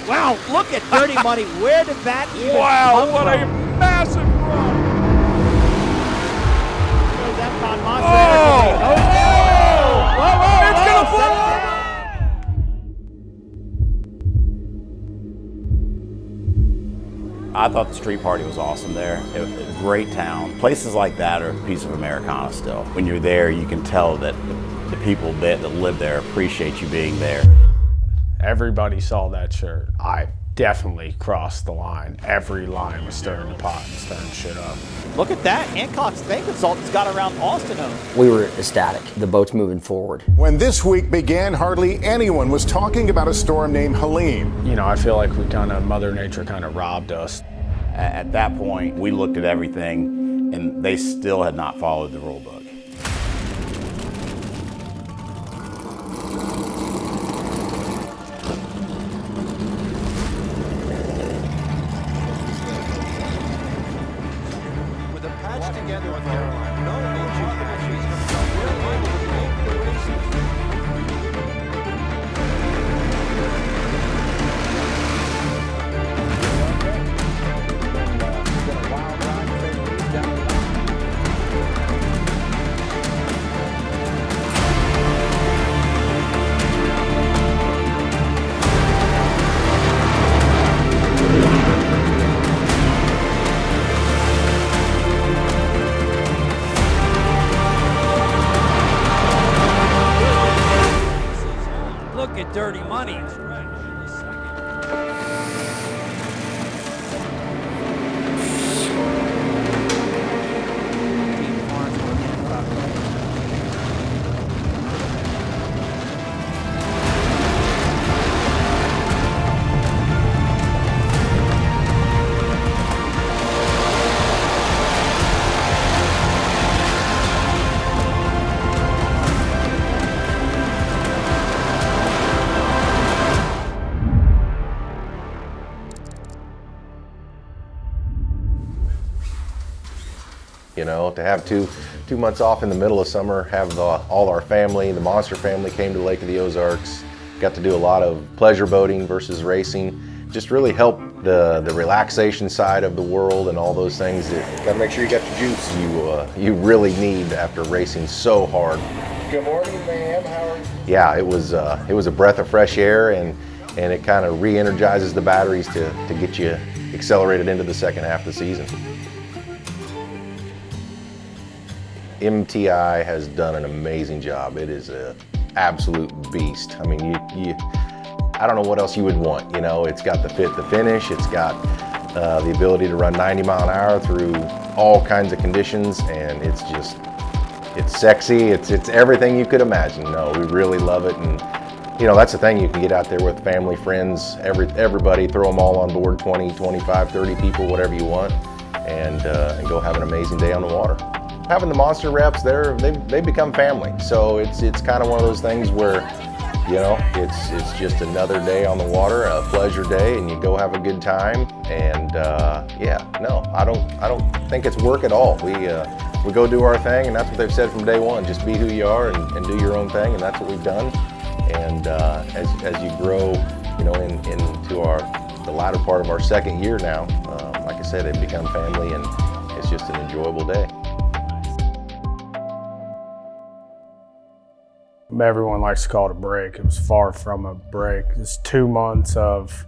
Wow, look at Dirty Money. Where did that even come what from? a massive run! It's gonna blow over! I thought the street party was awesome there. It was a great town. Places like that are a piece of Americana still. When you're there, you can tell that the people that live there appreciate you being there. Everybody saw that shirt. I definitely crossed the line. Every line was stirring the pot and stirring shit up. Look at that. Hancock's bank consultants got around Austin home. We were ecstatic. The boat's moving forward. When this week began, hardly anyone was talking about a storm named Helene. You know, I feel like Mother Nature kind of robbed us. At that point, we looked at everything, and they still had not followed the rule book. Look at Dirty Money. You know, to have two months off in the middle of summer, have all our family, the Monster family came to Lake of the Ozarks, got to do a lot of pleasure boating versus racing, just really helped the relaxation side of the world and all those things that gotta make sure you got your juice you really need after racing so hard. Good morning, ma'am. How are you? Yeah, it was a breath of fresh air, and it kind of re-energizes the batteries to get you accelerated into the second half of the season. MTI has done an amazing job. It is an absolute beast. I mean, I don't know what else you would want. You know, it's got the fit, the finish. It's got the ability to run 90 mile an hour through all kinds of conditions, and it's sexy. It's everything you could imagine. No, we really love it, and you know, that's the thing. You can get out there with family, friends, everybody, throw them all on board, 20, 25, 30 people, whatever you want, and go have an amazing day on the water. Having the Monster reps, they become family. So it's kind of one of those things where, you know, it's just another day on the water, a pleasure day, and you go have a good time. And yeah, no, I don't think it's work at all. We go do our thing, and that's what they've said from day one. Just be who you are and do your own thing, and that's what we've done. And as you grow, you know, into the latter part of our second year now, like I said, they've become family, and it's just an enjoyable day. Everyone likes to call it a break. It was far from a break. It's 2 months of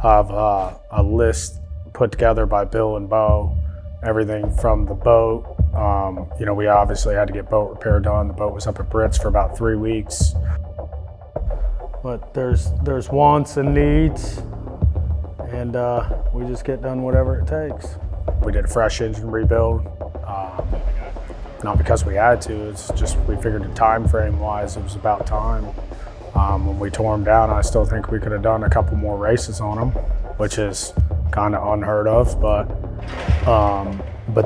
a list put together by Bill and Bo. Everything from the boat. You know, we obviously had to get boat repair done. The boat was up at Brit's for about 3 weeks. But there's wants and needs, and we just get done whatever it takes. We did a fresh engine rebuild. Not because we had to, it's just we figured the time frame wise it was about time. When we tore them down, I still think we could have done a couple more races on them, which is kind of unheard of, but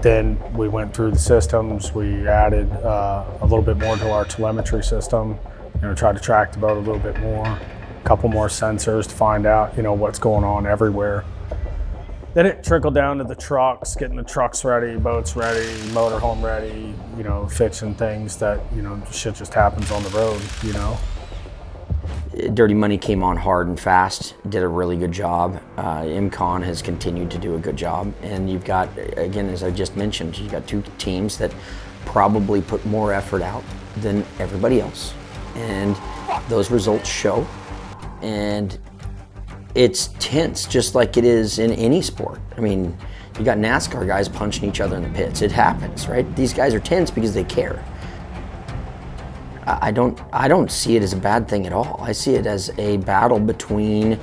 then we went through the systems. We added a little bit more to our telemetry system, you know, tried to track the boat a little bit more, a couple more sensors to find out, you know, what's going on everywhere. Then it trickled down to the trucks, getting the trucks ready, boats ready, motorhome ready, you know, fixing things that, you know, shit just happens on the road, you know. Dirty Money came on hard and fast, did a really good job. IMCON has continued to do a good job. And you've got, again, as I just mentioned, you've got two teams that probably put more effort out than everybody else. And those results show. And it's tense, just like it is in any sport. I mean, you got NASCAR guys punching each other in the pits. It happens, right? These guys are tense because they care. I don't see it as a bad thing at all. I see it as a battle between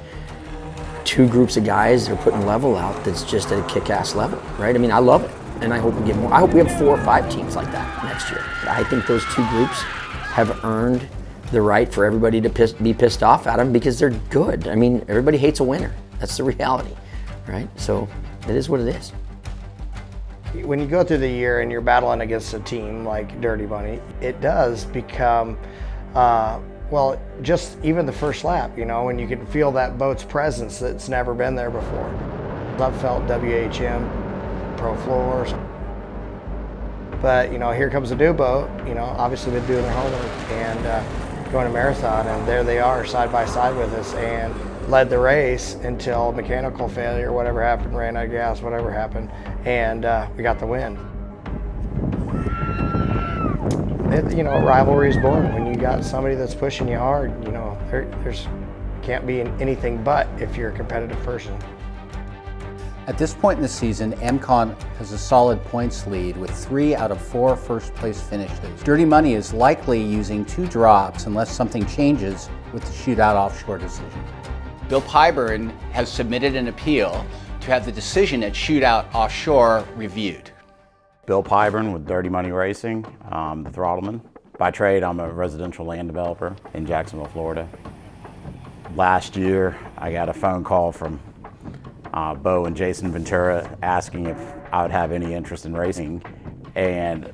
two groups of guys that are putting level out that's just at a kick-ass level, right? I mean, I love it, and I hope we get more. I hope we have 4 or 5 teams like that next year. I think those two groups have earned the right for everybody to be pissed off at them because they're good. I mean, everybody hates a winner. That's the reality, right? So it is what it is. When you go through the year and you're battling against a team like Dirty Money, it does become, well, just even the first lap, you know, and you can feel that boat's presence that's never been there before. I've felt WHM, Pro Floors, but, you know, here comes a new boat, you know, obviously been doing their homework and going to marathon, and there they are side by side with us and led the race until mechanical failure, whatever happened, ran out of gas, whatever happened, and we got the win. You know, rivalry is born when you got somebody that's pushing you hard. You know, there's can't be anything but if you're a competitive person. At this point in the season, IMCON has a solid points lead with 3 out of 4 first-place finishes. Dirty Money is likely using 2 drops unless something changes with the Shootout Offshore decision. Bill Pyburn has submitted an appeal to have the decision at Shootout Offshore reviewed. Bill Pyburn with Dirty Money Racing, the throttleman. By trade, I'm a residential land developer in Jacksonville, Florida. Last year, I got a phone call from Bo and Jason Ventura asking if I would have any interest in racing, and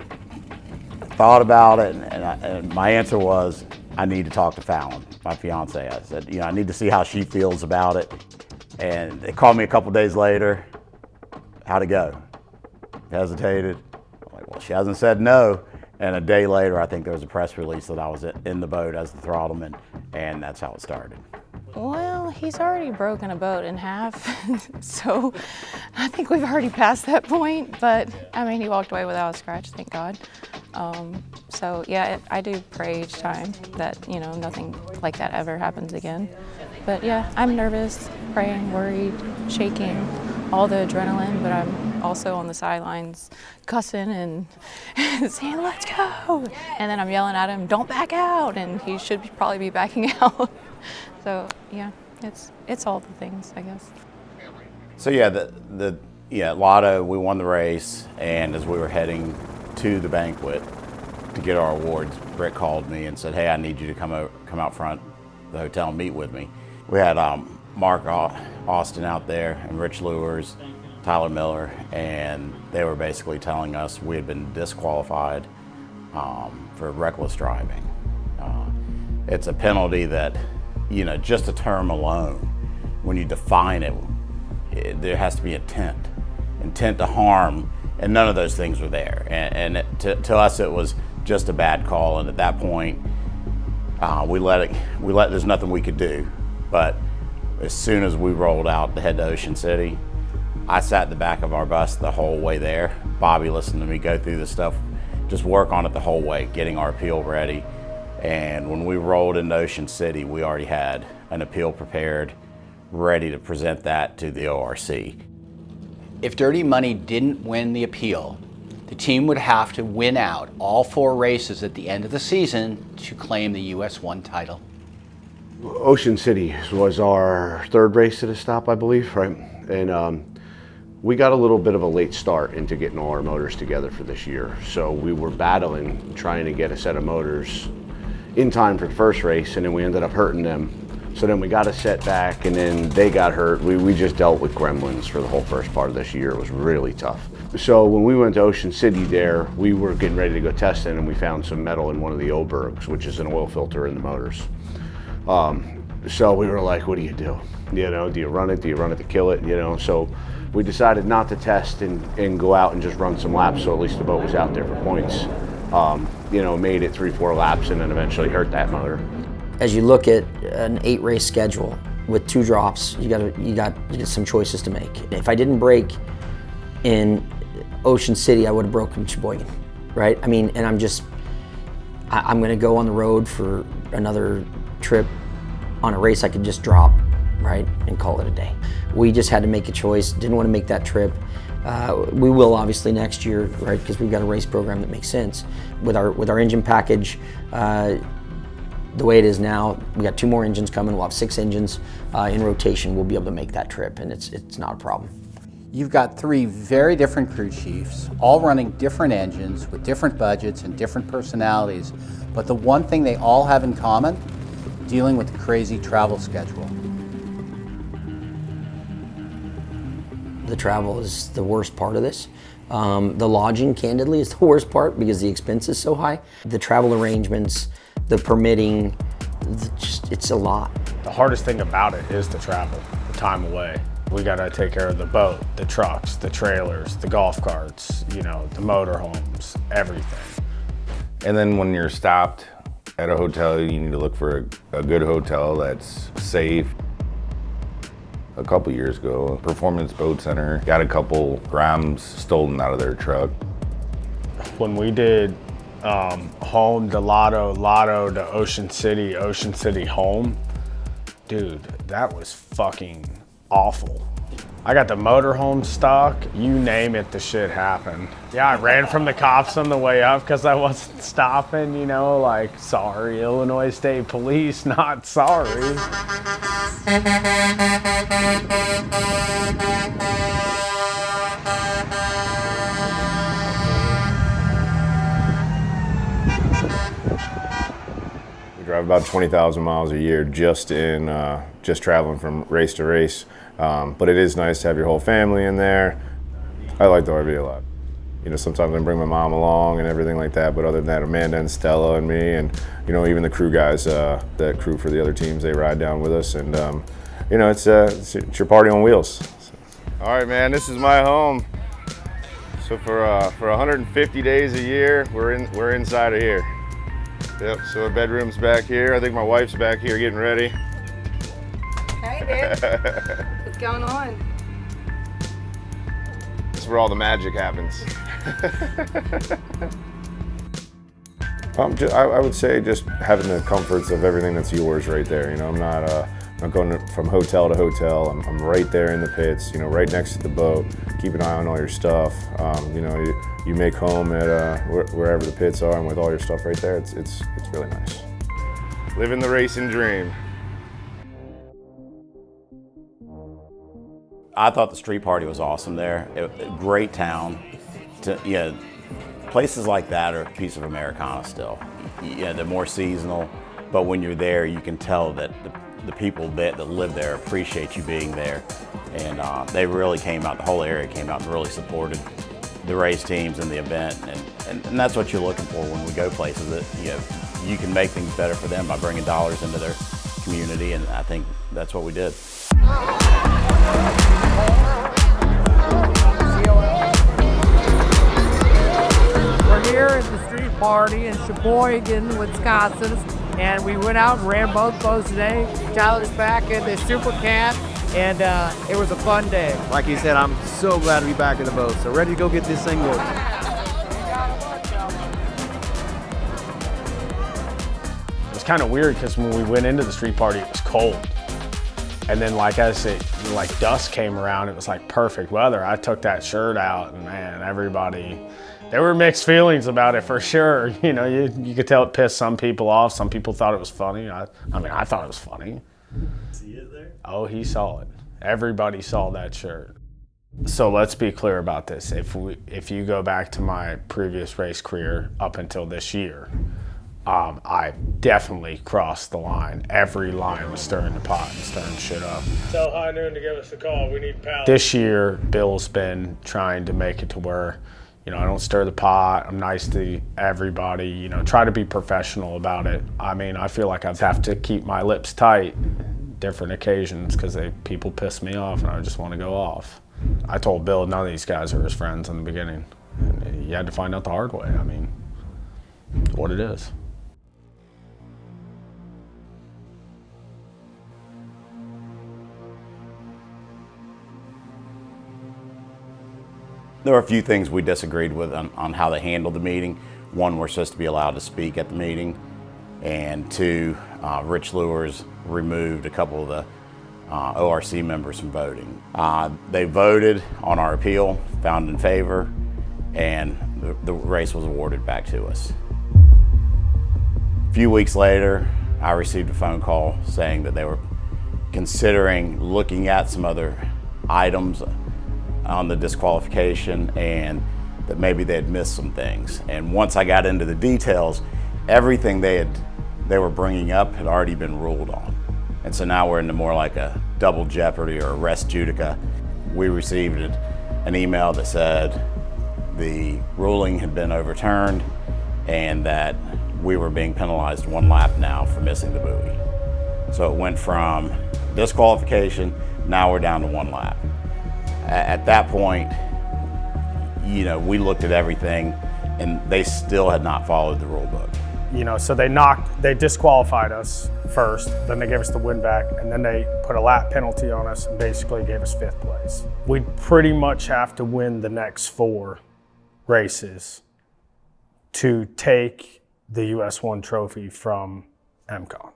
thought about it, and my answer was, I need to talk to Fallon, my fiance. I said, you know, I need to see how she feels about it. And they called me a couple days later. How'd it go? Hesitated. I'm like, well, she hasn't said no. And a day later, I think there was a press release that I was in the boat as the throttleman, and that's how it started. Well, he's already broken a boat in half, so I think we've already passed that point, but I mean, he walked away without a scratch, thank God. So yeah, I do pray each time that, you know, nothing like that ever happens again. But yeah, I'm nervous, praying, worried, shaking, all the adrenaline, but I'm also on the sidelines cussing and saying, let's go. And then I'm yelling at him, don't back out, and he should probably be backing out. So yeah, it's all the things, I guess. So yeah, Lotto, we won the race, and as we were heading to the banquet to get our awards, Brit called me and said, hey, I need you to come out front of the hotel and meet with me. We had Mark Austin out there and Rich Lewers, Tyler Miller, and they were basically telling us we had been disqualified for reckless driving. It's a penalty that, you know, just a term alone, when you define it, there has to be intent to harm, and none of those things were there. And to us, it was just a bad call, and at that point, there's nothing we could do. But as soon as we rolled out to head to Ocean City, I sat in the back of our bus the whole way there. Bobby listened to me go through the stuff, just work on it the whole way, getting our appeal ready. And when we rolled into Ocean City, we already had an appeal prepared, ready to present that to the ORC. If Dirty Money didn't win the appeal, the team would have to win out all 4 races at the end of the season to claim the US-1 title. Ocean City was our 3rd race to the stop, I believe, right? And we got a little bit of a late start into getting all our motors together for this year. So we were battling, trying to get a set of motors in time for the first race, and then we ended up hurting them. So then we got a set back, and then they got hurt. We just dealt with gremlins for the whole first part of this year. It was really tough. So when we went to Ocean City there, we were getting ready to go testing, and we found some metal in one of the Obergs, which is an oil filter in the motors. So we were like, what do you do? You know, do you run it? Do you run it to kill it? You know, so we decided not to test and go out and just run some laps, so at least the boat was out there for points. You know, made it 3-4 laps and then eventually hurt that motor. As you look at an 8-race schedule with 2 drops, you got some choices to make. If I didn't break in Ocean City, I would have broken Sheboygan, right? I mean, and I'm going to go on the road for another trip on a race I could just drop, right, and call it a day. We just had to make a choice. Didn't want to make that trip. We will obviously next year, right, because we've got a race program that makes sense. With our engine package, the way it is now, we got 2 more engines coming. We'll have 6 engines in rotation. We'll be able to make that trip, and it's not a problem. You've got 3 very different crew chiefs, all running different engines with different budgets and different personalities, but the one thing they all have in common, dealing with the crazy travel schedule. The travel is the worst part of this. The lodging, candidly, is the worst part because the expense is so high. The travel arrangements, the permitting, it's a lot. The hardest thing about it is the travel, the time away. We gotta take care of the boat, the trucks, the trailers, the golf carts, you know, the motorhomes, everything. And then when you're stopped at a hotel, you need to look for a good hotel that's safe. A couple years ago, Performance Boat Center got a couple grams stolen out of their truck. When we did home to Lotto to Ocean City home, dude, that was fucking awful. I got the motorhome stuck, you name it, the shit happened. Yeah, I ran from the cops on the way up because I wasn't stopping, you know, like, sorry, Illinois State Police, not sorry. We drive about 20,000 miles a year just traveling from race to race. But it is nice to have your whole family in there. I like the RV a lot. You know, sometimes I bring my mom along and everything like that, but other than that, Amanda and Stella and me and, you know, even the crew guys, that crew for the other teams, they ride down with us. And, you know, it's your party on wheels. All right, man, this is my home. So for 150 days a year, we're inside of here. Yep, so our bedroom's back here. I think my wife's back here getting ready. Hey, babe. What's going on? This is where all the magic happens. I would say just having the comforts of everything that's yours right there. You know, I'm not going from hotel to hotel. I'm right there in the pits, you know, right next to the boat. Keep an eye on all your stuff. You know, you make home at wherever the pits are, and with all your stuff right there, it's really nice. Living the racing dream. I thought the street party was awesome there. Great town. Places like that are a piece of Americana still. Yeah, they're more seasonal, but when you're there, you can tell that the people that live there appreciate you being there. And they really came out, the whole area came out and really supported the race teams and the event. And that's what you're looking for when we go places, that you can make things better for them by bringing dollars into their community, and I think that's what we did. We're here at the street party in Sheboygan, Wisconsin, and we went out and ran both boats today. Tyler's back in the Super Cat, and it was a fun day. Like he said, I'm so glad to be back in the boat, so ready to go get this thing going. It was kind of weird because when we went into the street party, it was cold. And then, like as it, like dusk came around, it was like perfect weather. I took that shirt out, and man, everybody, there were mixed feelings about it for sure. You know, you could tell it pissed some people off. Some people thought it was funny. I mean, I thought it was funny. See it there? Oh, he saw it. Everybody saw that shirt. So let's be clear about this. If you go back to my previous race career up until this year, I definitely crossed the line. Every line was stirring the pot and stirring shit up. Tell High Noon to give us a call. We need power. This year, Bill's been trying to make it to where, you know, I don't stir the pot. I'm nice to everybody. You know, try to be professional about it. I mean, I feel like I have to keep my lips tight different occasions because people piss me off and I just want to go off. I told Bill none of these guys are his friends in the beginning. And you had to find out the hard way. I mean, what it is. There were a few things we disagreed with on how they handled the meeting. One, we're supposed to be allowed to speak at the meeting, and two, Rich Lures removed a couple of the ORC members from voting. They voted on our appeal, found in favor, and the race was awarded back to us. A few weeks later, I received a phone call saying that they were considering looking at some other items on the disqualification and that maybe they had missed some things. And once I got into the details, everything they were bringing up had already been ruled on. And so now we're into more like a double jeopardy or a res judica. We received an email that said the ruling had been overturned and that we were being penalized 1 lap now for missing the buoy. So it went from disqualification, now we're down to 1 lap. At that point, you know, we looked at everything and they still had not followed the rule book. You know, so they disqualified us first, then they gave us the win back, and then they put a lap penalty on us and basically gave us 5th place. We'd pretty much have to win the next 4 races to take the US-1 trophy from MCON.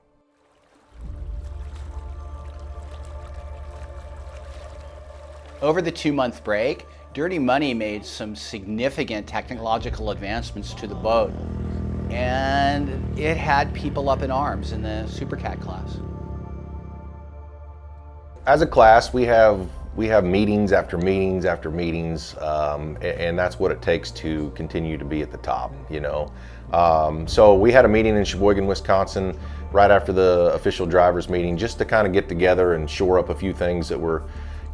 Over the 2-month break, Dirty Money made some significant technological advancements to the boat, and it had people up in arms in the Supercat class. As a class, we have meetings after meetings after meetings, and that's what it takes to continue to be at the top, you know. So we had a meeting in Sheboygan, Wisconsin, right after the official drivers meeting, just to kind of get together and shore up a few things that were,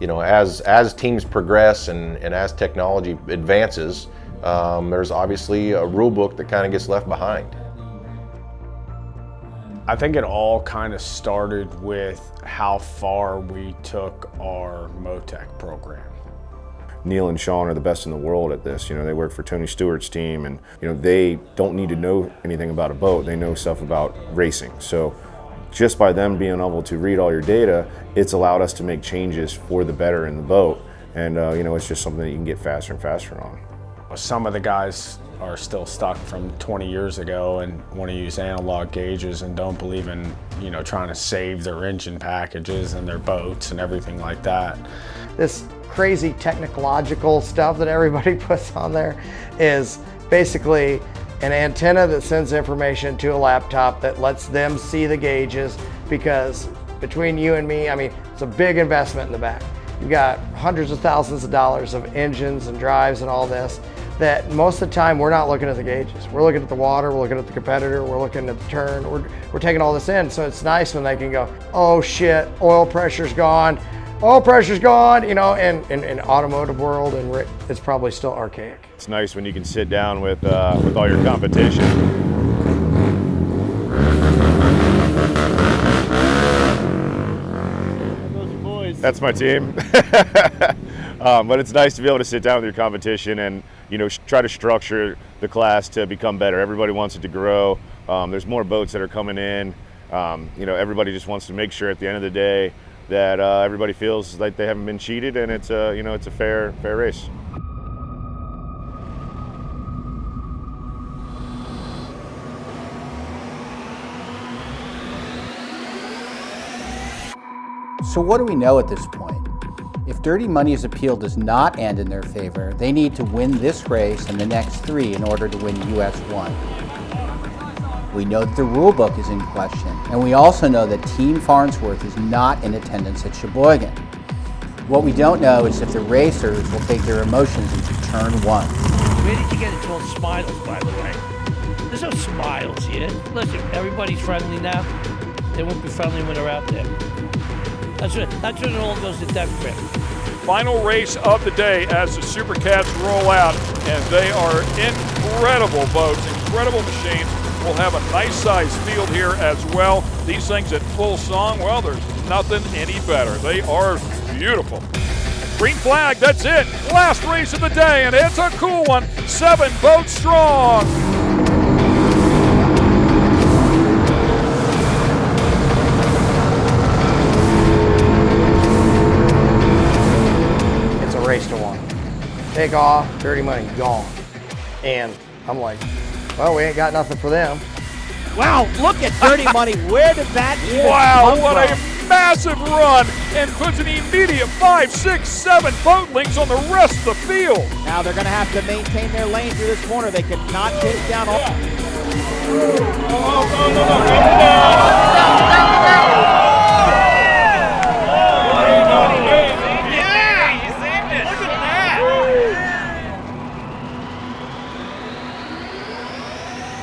you know, as teams progress and as technology advances, there's obviously a rule book that kind of gets left behind. I think it all kind of started with how far we took our Motec program. Neil and Sean are the best in the world at this. You know, they work for Tony Stewart's team, and you know, they don't need to know anything about a boat. They know stuff about racing. So just by them being able to read all your data, it's allowed us to make changes for the better in the boat. And you know, it's just something that you can get faster and faster on. Some of the guys are still stuck from 20 years ago and want to use analog gauges and don't believe in, you know, trying to save their engine packages and their boats and everything like that. This crazy technological stuff that everybody puts on there is basically an antenna that sends information to a laptop that lets them see the gauges, because between you and me, I mean, it's a big investment in the back. You've got hundreds of thousands of dollars of engines and drives and all this, that most of the time we're not looking at the gauges. We're looking at the water, we're looking at the competitor, we're looking at the turn, we're taking all this in. So it's nice when they can go, oh shit, oil pressure's gone, you know, and in automotive world, and it's probably still archaic. It's nice when you can sit down with all your competition. That's my team. But it's nice to be able to sit down with your competition and, you know, try to structure the class to become better. Everybody wants it to grow. There's more boats that are coming in. You know, everybody just wants to make sure at the end of the day that everybody feels like they haven't been cheated, and it's a, you know, it's a fair race. So what do we know at this point? If Dirty Money's appeal does not end in their favor, they need to win this race and the next 3 in order to win US-1. We know that the rule book is in question, and we also know that Team Farnsworth is not in attendance at Sheboygan. What we don't know is if the racers will take their emotions into turn 1. Where did you get it called Smiles, by the way? There's no Smiles here. Listen, everybody's friendly now. They won't be friendly when they're out there. That's when it all goes to death grip. Final race of the day as the Supercats roll out, and they are incredible boats, incredible machines. We'll have a nice sized field here as well. These things at full song, well, there's nothing any better. They are beautiful. Green flag, that's it. Last race of the day, and it's a cool one. 7 boats strong. It's a race to 1. take off, Dirty Money gone. And I'm like, well, we ain't got nothing for them. Wow, look at Dirty Money. Where did that even Wow, come what from? a massive run, and puts an immediate 5, 6, 7 boat links on the rest of the field. Now they're going to have to maintain their lane through this corner. They could not get it down.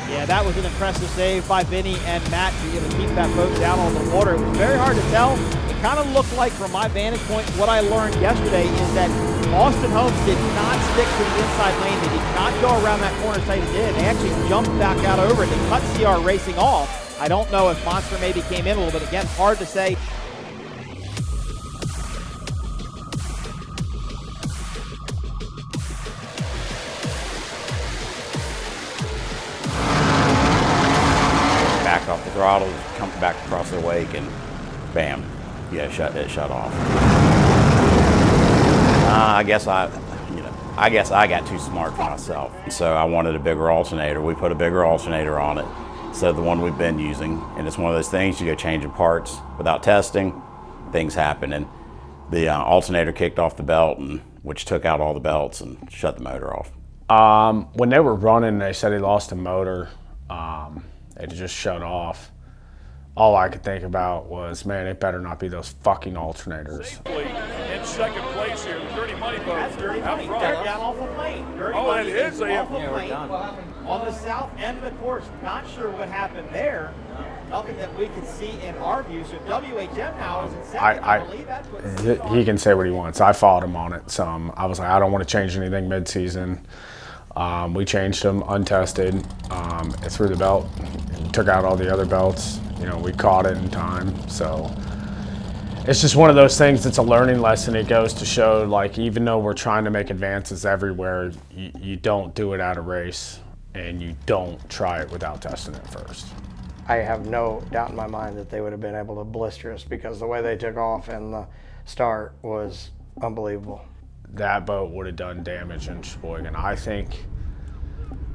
Yeah, that was an impressive save by Vinny and Matt to be able to keep that boat down on the water. It was very hard to tell. It kind of looked like, from my vantage point, what I learned yesterday is that Austin Holmes did not stick to the inside lane. They did not go around that corner as they did. They actually jumped back out over it. They cut CR racing off. I don't know if Monster maybe came in a little bit. Again, hard to say. Back off the throttle, come back across the wake, and bam, yeah, it shut off. I guess I got too smart for myself. So I wanted a bigger alternator. We put a bigger alternator on it instead of the one we've been using. And it's one of those things, you go changing parts without testing, things happen. And the alternator kicked off the belt, which took out all the belts and shut the motor off. When they were running, they said he lost a motor. It just shut off. All I could think about was, man, it better not be those fucking alternators. Safely in second place here, the Dirty Money boat. That's Dirty Money. Front. They're down off the lane. Dirty Oh, Money it is. off the lane on the south end of the course. Not sure what happened there. Nothing that we can see in our view. So WHM now is in second. I believe that's what He can say what he wants. I fought him on it some. I was like, I don't want to change anything mid-season. We changed them untested. It threw the belt, took out all the other belts. You know, we caught it in time. So it's just one of those things that's a learning lesson. It goes to show, like, even though we're trying to make advances everywhere, you don't do it at a race, and you don't try it without testing it first. I have no doubt in my mind that they would have been able to blister us, because the way they took off and the start was unbelievable. That boat would have done damage in Sheboygan. I think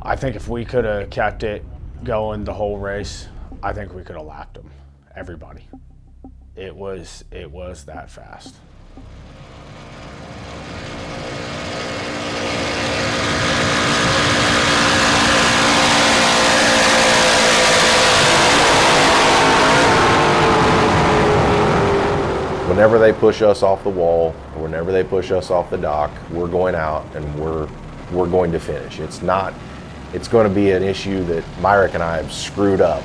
if we could have kept it going the whole race, I think we could have lapped them, everybody. It was that fast. Whenever they push us off the wall, or whenever they push us off the dock, we're going out and we're going to finish. It's going to be an issue that Myrick and I have screwed up,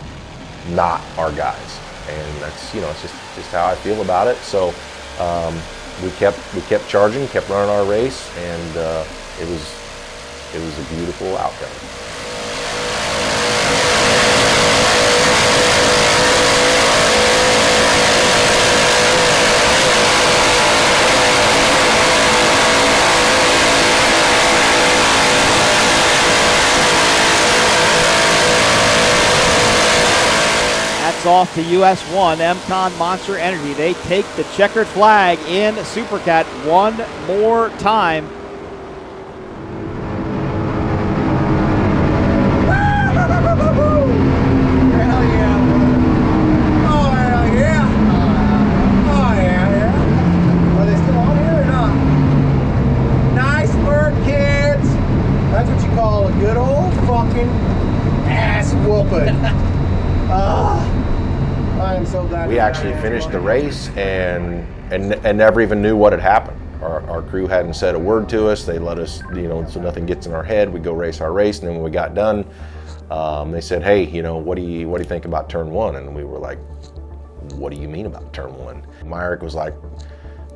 not our guys. And that's, it's just how I feel about it. So we kept charging, kept running our race, and it was a beautiful outcome. off to US-1, MCon Monster Energy. They take the checkered flag in Supercat one more time. Hell yeah. Oh, hell yeah. Oh, yeah. Are they still on here or not? Nice work, kids. That's what you call a good old fucking ass whooping. I am so glad. We actually finished the race and never even knew what had happened. Our crew hadn't said a word to us. They let us, so nothing gets in our head. We go race our race, and then when we got done, they said, "Hey, what do you think about turn one?" And we were like, "What do you mean about turn one?" Myrick was like,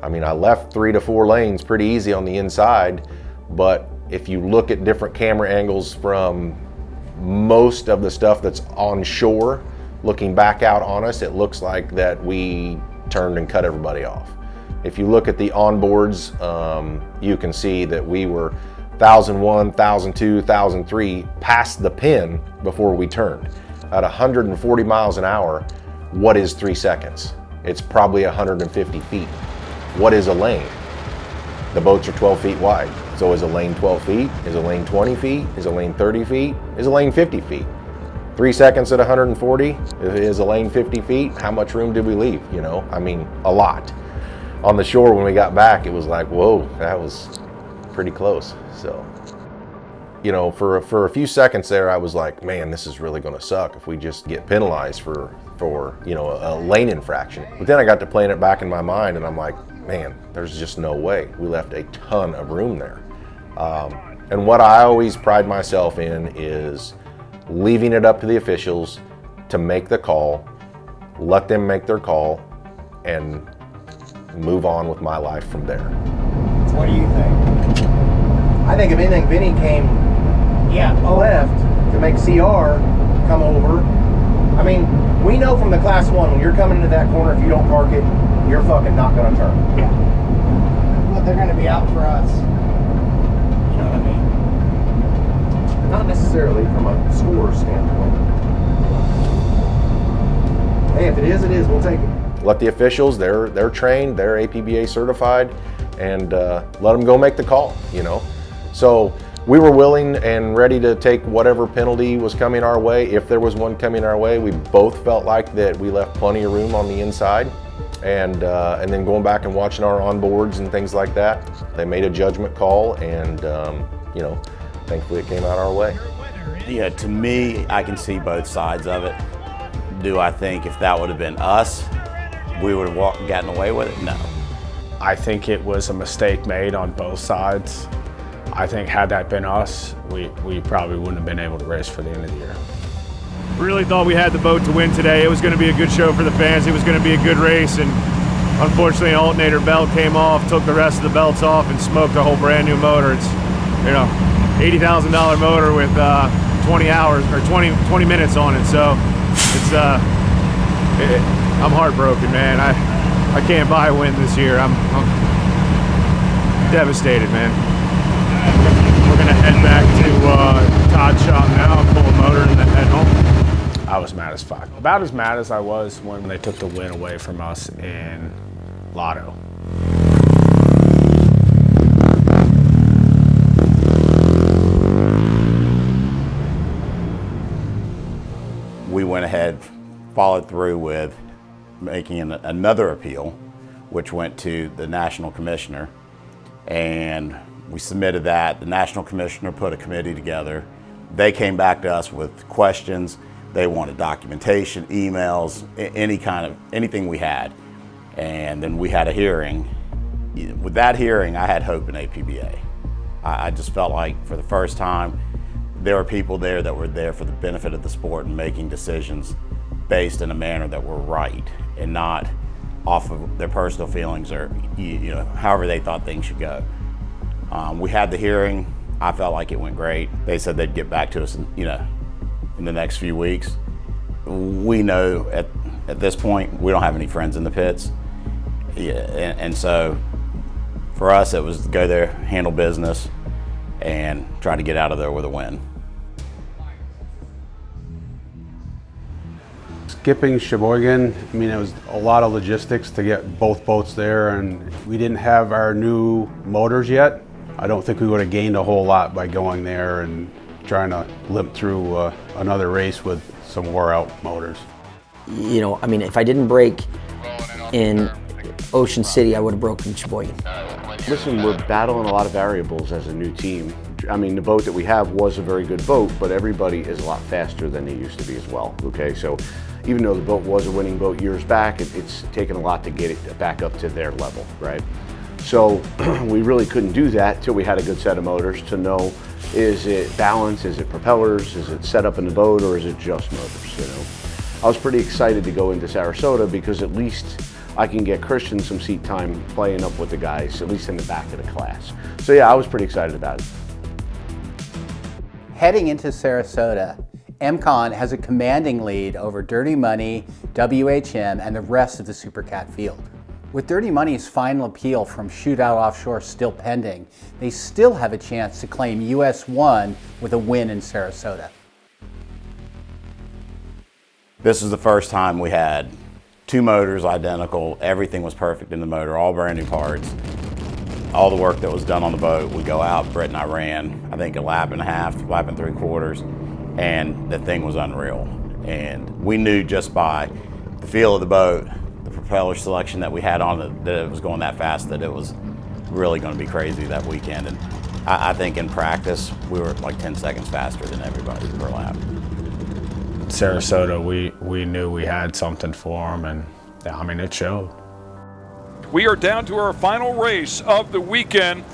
"I mean, I left 3 to 4 lanes pretty easy on the inside, but if you look at different camera angles from most of the stuff that's on shore, looking back out on us, it looks like that we turned and cut everybody off. If you look at the onboards, you can see that we were 1,001, 1,002, 1,003 past the pin before we turned. At 140 miles an hour, what is 3 seconds? It's probably 150 feet. What is a lane? The boats are 12 feet wide. So is a lane 12 feet? Is a lane 20 feet? Is a lane 30 feet? Is a lane 50 feet? 3 seconds at 140? Is a lane 50 feet? How much room did we leave? You know, I mean, a lot. On the shore when we got back, it was like, whoa, that was pretty close. So, you know, for a few seconds there, I was like, man, this is really gonna suck if we just get penalized for you know, a lane infraction. But then I got to playing it back in my mind and I'm like, man, there's just no way. We left a ton of room there. And what I always pride myself in is leaving it up to the officials to make the call, let them make their call, and move on with my life from there. What do you think? I think if anything, Vinny came left to make CR come over. I mean, we know from the Class 1, when you're coming into that corner, if you don't park it, you're fucking not going to turn. Yeah. But they're going to be out for us. You know what I mean? Not necessarily from a score standpoint. Hey, if it is, we'll take it. Let the officials, they're trained, they're APBA certified, and let them go make the call, you know? So we were willing and ready to take whatever penalty was coming our way. If there was one coming our way, we both felt like that we left plenty of room on the inside. And then going back and watching our onboards and things like that, they made a judgment call, and you know, thankfully it came out our way. Yeah, to me, I can see both sides of it. Do I think if that would have been us, we would have gotten away with it? No. I think it was a mistake made on both sides. I think had that been us, we probably wouldn't have been able to race for the end of the year. Really thought we had the boat to win today. It was going to be a good show for the fans. It was going to be a good race, and unfortunately an alternator belt came off, took the rest of the belts off, and smoked a whole brand new motor. It's, you know, $80,000 motor with 20 hours or 20 minutes on it. So it's I'm heartbroken, man. I can't buy a win this year. I'm devastated, man. We're gonna head back to Todd's shop now, pull a motor, and then head home. I was mad as fuck. About as mad as I was when they took the win away from us in Lotto. We went ahead, followed through with making another appeal, which went to the National Commissioner, and we submitted that. The National Commissioner put a committee together. They came back to us with questions. They wanted documentation, emails, anything we had. And then we had a hearing. With that hearing, I had hope in APBA. I just felt like for the first time, there were people there that were there for the benefit of the sport and making decisions based in a manner that were right and not off of their personal feelings or you know, however they thought things should go. We had the hearing. I felt like it went great. They said they'd get back to us, in the next few weeks. We know at this point we don't have any friends in the pits, and so for us it was to go there, handle business, and try to get out of there with a win. Skipping Sheboygan, I mean, it was a lot of logistics to get both boats there, and we didn't have our new motors yet. I don't think we would have gained a whole lot by going there and trying to limp through another race with some wore out motors. You know, I mean, if I didn't break in Ocean City, I would have broken Sheboygan. Listen, we're battling a lot of variables as a new team. I mean, the boat that we have was a very good boat, but everybody is a lot faster than they used to be as well, okay? So even though the boat was a winning boat years back, it's taken a lot to get it back up to their level, right? So we really couldn't do that till we had a good set of motors to know, is it balance, is it propellers, is it set up in the boat, or is it just motors, you know? I was pretty excited to go into Sarasota because at least I can get Christian some seat time playing up with the guys, at least in the back of the class. So yeah, I was pretty excited about it. Heading into Sarasota, MCon has a commanding lead over Dirty Money, WHM, and the rest of the Supercat field. With Dirty Money's final appeal from Shootout Offshore still pending, they still have a chance to claim US-1 with a win in Sarasota. This is the first time we had two motors identical. Everything was perfect in the motor, all brand new parts. all the work that was done on the boat. We go out, Brit and I ran, I think, a lap and a half, lap and 3/4, and the thing was unreal. And we knew just by the feel of the boat, the propeller selection that we had on it, that it was going that fast, that it was really going to be crazy that weekend. And I think in practice, we were like 10 seconds faster than everybody per lap. Sarasota, we knew we had something for them, and I mean, it showed. We are down to our final race of the weekend.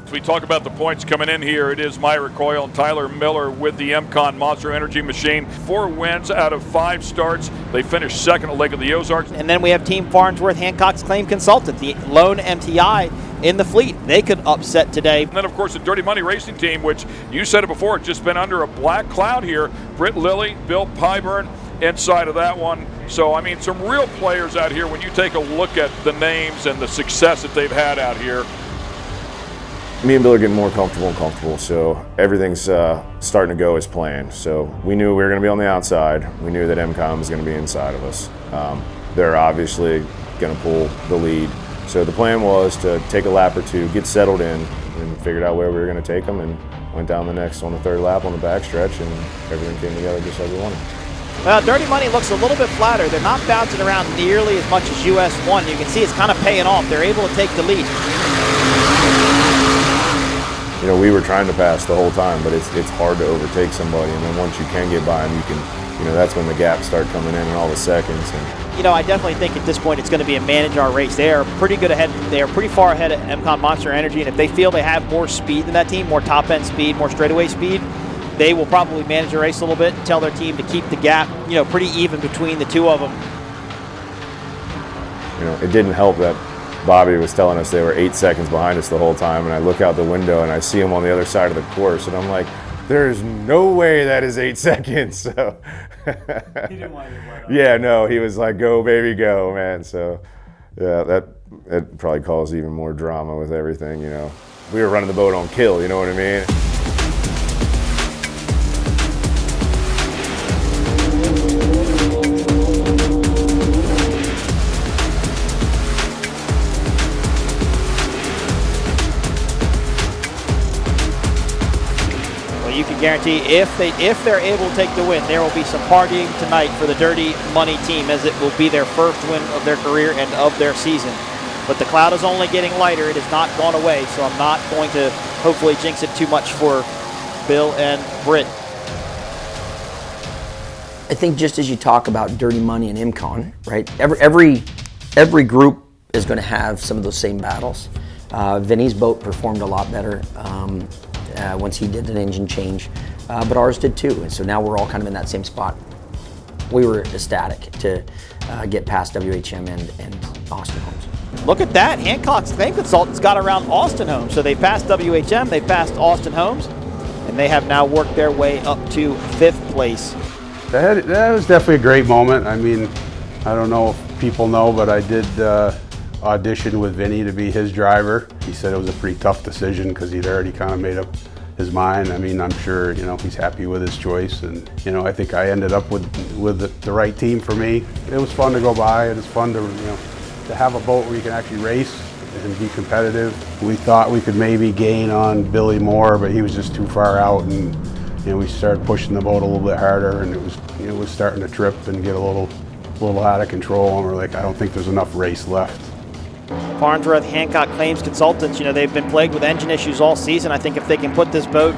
As we talk about the points coming in here, it is Myra Coyle and Tyler Miller with the MCON Monster Energy Machine. 4 wins out of 5 starts. They finished second at Lake of the Ozarks. And then we have Team Farnsworth Hancock's Claim Consultant, the lone MTI in the fleet. They could upset today. And then, of course, the Dirty Money Racing Team, which you said it before, it's just been under a black cloud here. Brit, Lilly, Bill Pyburn inside of that one. So, I mean, some real players out here when you take a look at the names and the success that they've had out here. Me and Bill are getting more comfortable, so everything's starting to go as planned. So we knew we were going to be on the outside. We knew that MCON was going to be inside of us. They're obviously going to pull the lead. So the plan was to take a lap or two, get settled in, and figured out where we were going to take them, and went down the next on the 3rd lap on the backstretch, and everything came together just like we wanted. Well, Dirty Money looks a little bit flatter. They're not bouncing around nearly as much as US-1. You can see it's kind of paying off. They're able to take the lead. You know, we were trying to pass the whole time, but it's hard to overtake somebody, and then once you can get by them, you can, you know, that's when the gaps start coming in and all the seconds. And you know, I definitely think at this point it's going to be a manage our race. They are pretty good ahead. They are pretty far ahead of MCON Monster Energy, and if they feel they have more speed than that team, more top-end speed, more straightaway speed, they will probably manage the race a little bit and tell their team to keep the gap, you know, pretty even between the two of them. You know, it didn't help that Bobby was telling us they were 8 seconds behind us the whole time, and I look out the window and I see him on the other side of the course, and I'm like, there's no way that is 8 seconds. So he didn't want to get right. Yeah, no, he was like, go baby go, man. So yeah, it probably caused even more drama with everything, you know. We were running the boat on kill, you know what I mean? You can guarantee if they're able to take the win, there will be some partying tonight for the Dirty Money team, as it will be their first win of their career and of their season. But the cloud is only getting lighter. It has not gone away, so I'm not going to hopefully jinx it too much for Bill and Brit. I think just as you talk about Dirty Money and MCON, right? Every group is going to have some of those same battles. Vinny's boat performed a lot better once he did an engine change, but ours did too. And so now we're all kind of in that same spot. We were ecstatic to get past WHM and Austin Homes. Look at that. Hancock's Claim Consultants got around Austin Homes. So they passed WHM, they passed Austin Homes, and they have now worked their way up to 5th place. That was definitely a great moment. I mean, I don't know if people know, but I did audition with Vinny to be his driver. He said it was a pretty tough decision because he'd already kind of made up his mind. I mean, I'm sure, you know, he's happy with his choice, and, you know, I think I ended up with the right team for me. It was fun to go by. It was fun to, you know, to have a boat where you can actually race and be competitive. We thought we could maybe gain on Billy more, but he was just too far out, and, you know, we started pushing the boat a little bit harder, and it was starting to trip and get a little out of control, and we're like, I don't think there's enough race left. Farnsworth Hancock Claims Consultants, you know, they've been plagued with engine issues all season. I think if they can put this boat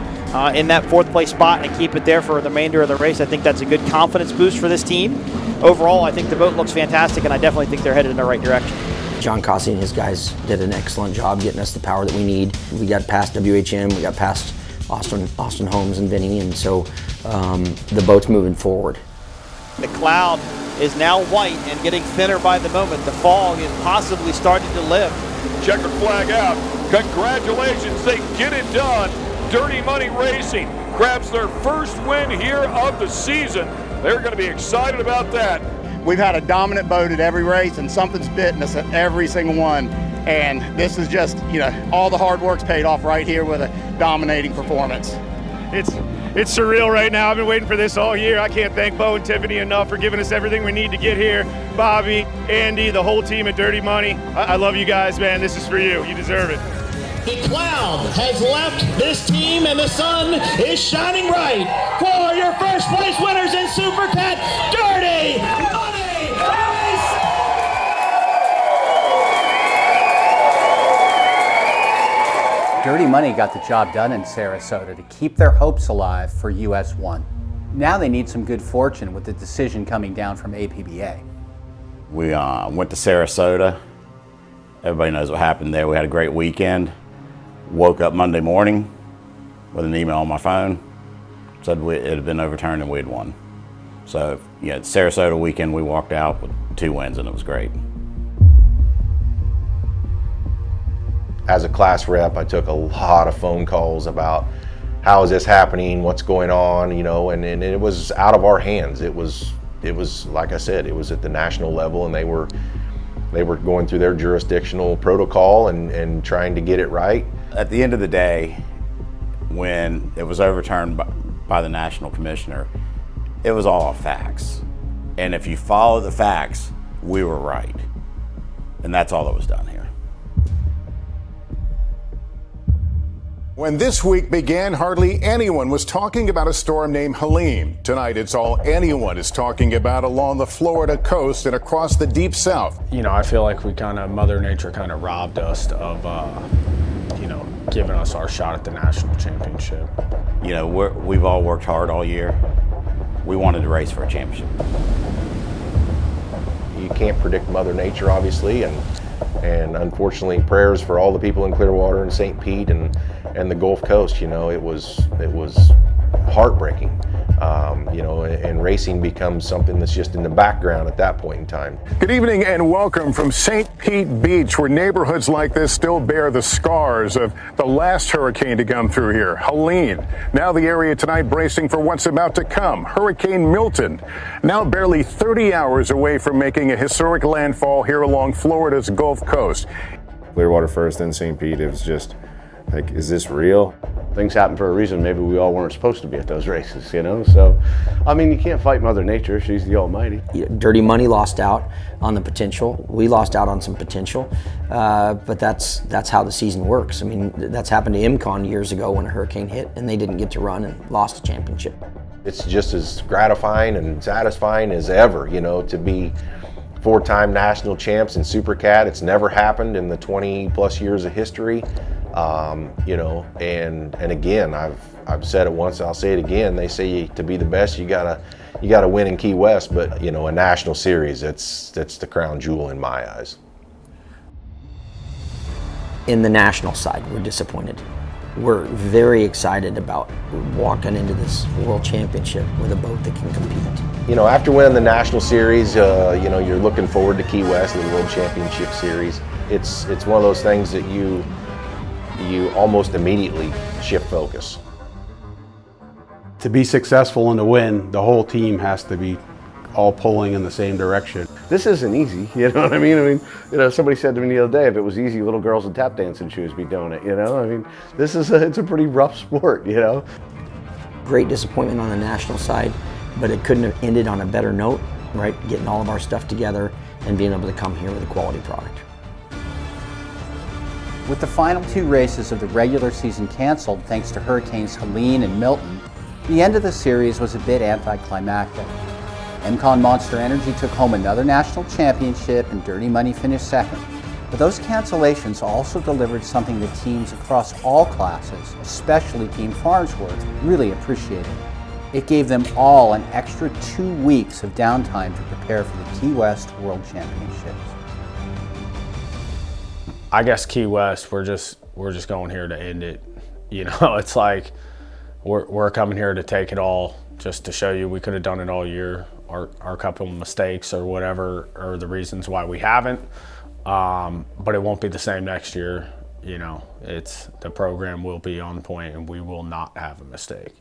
in that 4th place spot and keep it there for the remainder of the race, I think that's a good confidence boost for this team. Overall, I think the boat looks fantastic, and I definitely think they're headed in the right direction. John Cossey and his guys did an excellent job getting us the power that we need. We got past WHM, we got past Austin Homes and Vinny, and so the boat's moving forward. The cloud is now white and getting thinner by the moment. The fog is possibly starting to lift. Checkered flag out. Congratulations, they get it done. Dirty Money Racing grabs their first win here of the season. They're going to be excited about that. We've had a dominant boat at every race, and something's bitten us at every single one. And this is just, you know, all the hard work's paid off right here with a dominating performance. It's it's surreal right now. I've been waiting for this all year. I can't thank Bo and Tiffany enough for giving us everything we need to get here. Bobby, Andy, the whole team at Dirty Money. I love you guys, man. This is for you. You deserve it. The cloud has left this team and the sun is shining bright for your first place winners in Super Cat Dirty Money Race. Dirty Money got the job done in Sarasota to keep their hopes alive for US-1. Now they need some good fortune with the decision coming down from APBA. We went to Sarasota. Everybody knows what happened there. We had a great weekend. Woke up Monday morning with an email on my phone. Said it had been overturned and we had won. So yeah, Sarasota weekend we walked out with 2 wins and it was great. As a class rep, I took a lot of phone calls about how is this happening, what's going on, you know, and it was out of our hands. It was like I said, it was at the national level, and they were going through their jurisdictional protocol and trying to get it right. At the end of the day, when it was overturned by the national commissioner, it was all facts. And if you follow the facts, we were right. And that's all that was done here. When this week began, hardly anyone was talking about a storm named Helene. Tonight, it's all anyone is talking about along the Florida coast and across the deep south. You know, I feel like Mother Nature kind of robbed us of, giving us our shot at the national championship. You know, we've all worked hard all year. We wanted to race for a championship. You can't predict Mother Nature, obviously, and unfortunately, prayers for all the people in Clearwater and St. Pete and the Gulf Coast. You know, it was heartbreaking. And racing becomes something that's just in the background at that point in time. Good evening and welcome from St. Pete Beach, where neighborhoods like this still bear the scars of the last hurricane to come through here, Helene. Now the area tonight bracing for what's about to come, Hurricane Milton. Now barely 30 hours away from making a historic landfall here along Florida's Gulf Coast. Clearwater first, then St. Pete. It was just like, is this real? Things happen for a reason. Maybe we all weren't supposed to be at those races, you know? So, I mean, you can't fight Mother Nature. She's the almighty. Dirty Money lost out on the potential. We lost out on some potential, but that's how the season works. I mean, that's happened to IMCON years ago when a hurricane hit and they didn't get to run and lost a championship. It's just as gratifying and satisfying as ever, you know, to be 4-time national champs in Super Cat. It's never happened in the 20 plus years of history. And again, I've said it once, I'll say it again. They say to be the best, you gotta win in Key West, but you know, a national series, that's the crown jewel in my eyes. In the national side, we're disappointed. We're very excited about walking into this World Championship with a boat that can compete. You know, after winning the national series, you're looking forward to Key West and the World Championship Series. It's one of those things that you almost immediately shift focus. To be successful and to win, the whole team has to be all pulling in the same direction. This isn't easy, you know what I mean? Somebody said to me the other day, if it was easy, little girls in tap dancing shoes be doing it, you know? I mean, it's a pretty rough sport, you know? Great disappointment on the national side, but it couldn't have ended on a better note, right? Getting all of our stuff together and being able to come here with a quality product. With the final 2 races of the regular season canceled thanks to Hurricanes Helene and Milton, the end of the series was a bit anticlimactic. MCON Monster Energy took home another national championship and Dirty Money finished second. But those cancellations also delivered something that teams across all classes, especially Team Farnsworth, really appreciated. It gave them all an extra 2 weeks of downtime to prepare for the Key West World Championships. I guess Key West, we're just going here to end it. You know, it's like we're coming here to take it all, just to show you we could have done it all year. Our couple of mistakes or whatever are the reasons why we haven't. But it won't be the same next year. You know, the program will be on point and we will not have a mistake.